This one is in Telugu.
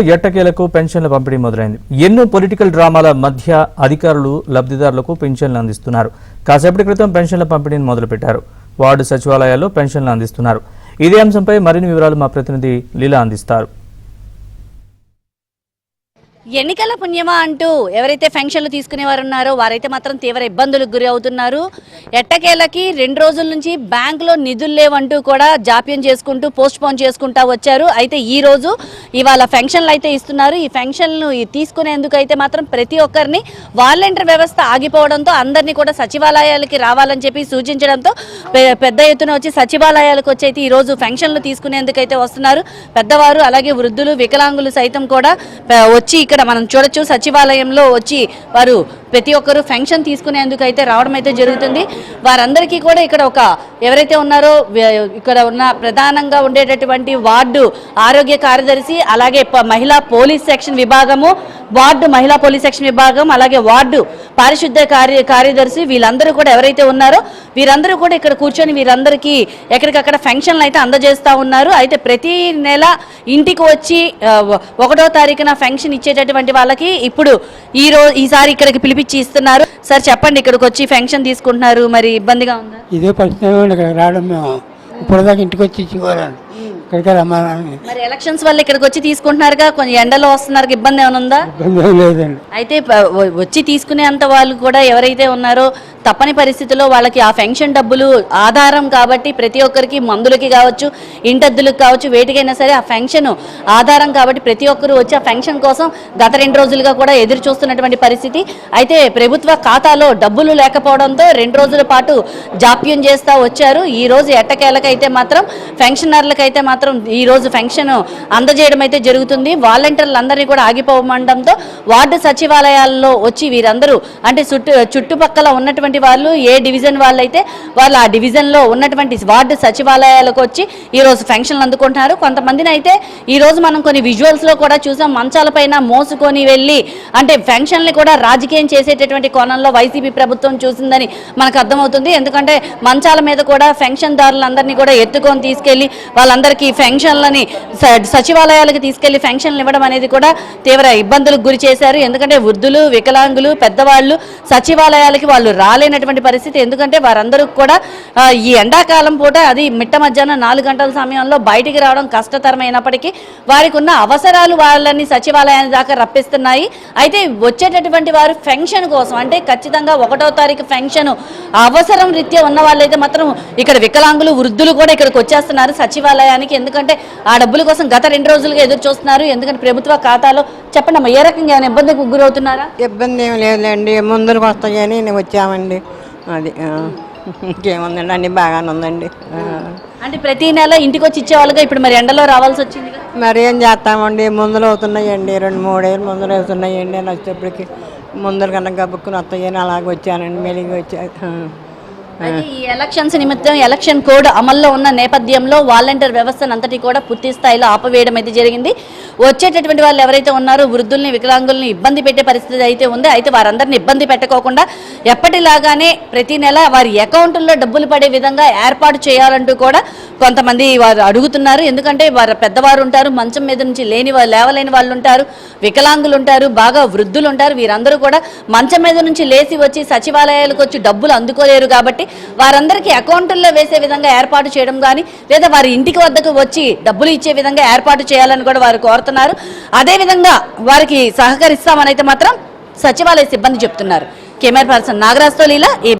ఎట్టకేలకు పెన్షన్ల పంపిణీ మొదలైంది. ఎన్నో పొలిటికల్ డ్రామాల మధ్య అధికారులు లబ్ధిదారులకు పెన్షన్లు అందిస్తున్నారు. కాసేపటి క్రితం పెన్షన్ల పంపిణీని మొదలుపెట్టారు. వార్డు సచివాలయాల్లో పెన్షన్లు అందిస్తున్నారు. ఇదే అంశంపై మరిన్ని వివరాలు మా ప్రతినిధి లీలా అందిస్తారు. ఎన్నికల పుణ్యమా అంటూ ఎవరైతే పెన్షన్లు తీసుకునేవారు ఉన్నారో వారైతే మాత్రం తీవ్ర ఇబ్బందులకు గురి అవుతున్నారు. ఎట్టకేలకి 2 రోజుల నుంచి బ్యాంకులో నిధులు లేవంటూ కూడా జాప్యం చేసుకుంటూ పోస్ట్ పోన్ చేసుకుంటా వచ్చారు. అయితే ఈ రోజు ఇవాళ పెన్షన్లు అయితే ఇస్తున్నారు. ఈ పెన్షన్లు తీసుకునేందుకు అయితే మాత్రం ప్రతి ఒక్కరిని వాలంటీర్ వ్యవస్థ ఆగిపోవడంతో అందరినీ కూడా సచివాలయాలకి రావాలని చెప్పి సూచించడంతో పెద్ద ఎత్తున వచ్చి సచివాలయాలకు వచ్చి అయితే ఈ రోజు పెన్షన్లు తీసుకునేందుకు అయితే వస్తున్నారు. పెద్దవారు అలాగే వృద్ధులు వికలాంగులు సైతం కూడా వచ్చి ఇక్కడ మనం చూడొచ్చు. సచివాలయంలో వచ్చి వారు ప్రతి ఒక్కరు పెన్షన్ తీసుకునేందుకు అయితే రావడం అయితే జరుగుతుంది. వారందరికీ కూడా ఇక్కడ ఎవరైతే ఉన్నారో ఇక్కడ ఉన్న ప్రధానంగా ఉండేటటువంటి వార్డు ఆరోగ్య కార్యదర్శి అలాగే మహిళా పోలీస్ సెక్షన్ విభాగము, వార్డు మహిళా పోలీస్ సెక్షన్ విభాగం అలాగే వార్డు పారిశుద్ధ్య కార్యదర్శి వీళ్ళందరూ కూడా ఎవరైతే ఉన్నారో వీరందరూ కూడా ఇక్కడ కూర్చొని వీరందరికీ ఎక్కడికక్కడ పెన్షన్లు అయితే అందజేస్తూ ఉన్నారు. అయితే ప్రతి నెల ఇంటికి వచ్చి 1వ తారీఖున పెన్షన్ ఇచ్చేటటువంటి వాళ్ళకి ఇప్పుడు ఈసారి ఇక్కడికి పిలిపించి ఇస్తున్నారు. సార్ చెప్పండి, ఇక్కడికి వచ్చి పెన్షన్ తీసుకుంటున్నారు, మరి ఇబ్బందిగా ఉందా? ఇదే పరిస్థితి ఇక్కడ రావడం, మేము ఇప్పుడు దాకా ఇంటికి వచ్చి ఇచ్చుకోవాలండి. ఇక్కడికి రమ్మాలని మరి ఎలక్షన్స్ వల్ల ఇక్కడికి వచ్చి తీసుకుంటున్నారుగా, కొంచెం ఎండలో వస్తున్నారు, ఇబ్బంది ఏమైనా ఉందా? ఇబ్బంది లేదండి. అయితే వచ్చి తీసుకునేంత వాళ్ళు కూడా ఎవరైతే ఉన్నారో తప్పని పరిస్థితుల్లో వాళ్ళకి ఆ పెన్షన్ డబ్బులు ఆధారం కాబట్టి ప్రతి ఒక్కరికి మందులకి కావచ్చు, ఇంటద్దులకు కావచ్చు, వేటికైనా సరే ఆ పెన్షన్ ఆధారం కాబట్టి ప్రతి ఒక్కరు వచ్చి ఆ పెన్షన్ కోసం గత 2 రోజులుగా కూడా ఎదురు చూస్తున్నటువంటి పరిస్థితి. అయితే ప్రభుత్వ ఖాతాలో డబ్బులు లేకపోవడంతో 2 రోజుల పాటు జాప్యం చేస్తూ వచ్చారు. ఈ రోజు ఎట్టకేలకైతే మాత్రం పెన్షనర్లకైతే మాత్రం ఈ రోజు పెన్షన్ అందజేయడం అయితే జరుగుతుంది. వాలంటీర్లందరినీ కూడా ఆగిపోవడంతో వార్డు సచివాలయాల్లో వచ్చి వీరందరూ అంటే చుట్టుపక్కల ఉన్నటువంటి వాళ్ళు ఏ డివిజన్ వాళ్ళైతే వాళ్ళు ఆ డివిజన్లో ఉన్నటువంటి వార్డు సచివాలయాలకు వచ్చి ఈ రోజు పెన్షన్లు అందుకుంటున్నారు. కొంతమందిని అయితే ఈ రోజు మనం కొన్ని విజువల్స్లో కూడా చూసాం, మంచాలపైన మోసుకొని వెళ్ళి అంటే పెన్షన్లు కూడా రాజకీయం చేసేటటువంటి కోణంలో వైసీపీ ప్రభుత్వం చూసిందని మనకు అర్థమవుతుంది. ఎందుకంటే మంచాల మీద కూడా పెన్షన్దారులందరినీ కూడా ఎత్తుకొని తీసుకెళ్లి వాళ్ళందరికీ పెన్షన్లని సచివాలయాలకు తీసుకెళ్లి పెన్షన్లు ఇవ్వడం అనేది కూడా తీవ్ర ఇబ్బందులకు గురి చేశారు. ఎందుకంటే వృద్ధులు వికలాంగులు పెద్దవాళ్ళు సచివాలయాలకి వాళ్ళు రాలేనటువంటి పరిస్థితి. ఎందుకంటే వారందరూ కూడా ఈ ఎండాకాలం పూట అది మిట్ట మధ్యాహ్నం 4 గంటల సమయంలో బయటికి రావడం కష్టతరమైనప్పటికీ వారికి ఉన్న అవసరాలు వాళ్ళని సచివాలయాన్ని దాకా రప్పిస్తున్నాయి. అయితే వచ్చేటటువంటి వారు పెన్షన్ కోసం అంటే ఖచ్చితంగా 1వ తారీఖు పెన్షన్ అవసరం రీత్యా ఉన్న వాళ్ళైతే మాత్రం ఇక్కడ వికలాంగులు వృద్ధులు కూడా ఇక్కడికి వచ్చేస్తున్నారు సచివాలయానికి. ఎందుకంటే ఆ డబ్బుల కోసం గత 2 రోజులుగా ఎదురు చూస్తున్నారు. ఎందుకంటే ప్రభుత్వ ఖాతాలో చెప్పండి అమ్మా, ఏ రకంగా ఏమైనా ఇబ్బందికి గురవుతున్నారా? ఇబ్బంది ఏమి లేదులేండి, ముందుకు వస్తాయని వచ్చామండి. అది ఇంకేముందండి, అన్ని బాగానే ఉందండి. అంటే ప్రతి నెల ఇంటికి వచ్చి ఇచ్చేవాళ్ళుగా ఇప్పుడు మరి ఎండలో రావాల్సి వచ్చింది. మరి ఏం చేస్తామండి, ముందులు అవుతున్నాయండి, 2-3 ఏళ్ళు ముందులు అవుతున్నాయండి. అని వచ్చేప్పటికి ముందులు కన్నా గబుక్కుని వస్తాయని అలాగే వచ్చానండి, మెలిగి వచ్చా. అయితే ఈ ఎలక్షన్స్ నిమిత్తం ఎలక్షన్ కోడ్ అమల్లో ఉన్న నేపథ్యంలో వాలంటీర్ వ్యవస్థను అంతటి కూడా పూర్తి స్థాయిలో ఆపవేయడం అయితే జరిగింది. వచ్చేటటువంటి వాళ్ళు ఎవరైతే ఉన్నారో వృద్ధుల్ని వికలాంగుల్ని ఇబ్బంది పెట్టే పరిస్థితి అయితే ఉంది. అయితే వారందరిని ఇబ్బంది పెట్టకోకుండా ఎప్పటిలాగానే ప్రతి నెల వారి అకౌంట్లో డబ్బులు పడే విధంగా ఏర్పాటు చేయాలంటూ కూడా కొంతమంది వారు అడుగుతున్నారు. ఎందుకంటే వారు పెద్దవారు ఉంటారు, మంచం మీద నుంచి లేవలేని వాళ్ళు ఉంటారు, వికలాంగులు ఉంటారు, బాగా వృద్ధులు ఉంటారు. వీరందరూ కూడా మంచం మీద నుంచి లేచి వచ్చి సచివాలయాలకు వచ్చి డబ్బులు అందుకోలేరు. కాబట్టి వారందరికీ అకౌంట్లో వేసే విధంగా ఏర్పాటు చేయడం కానీ లేదా వారి ఇంటికి వద్దకు వచ్చి డబ్బులు ఇచ్చే విధంగా ఏర్పాటు చేయాలని కూడా వారు కోరుతున్నారు. అదేవిధంగా వారికి సహకరిస్తామని అయితే మాత్రం సచివాలయ సిబ్బంది చెప్తున్నారు. కెమెరా పర్సన్ నాగరాజ్తో లీలా.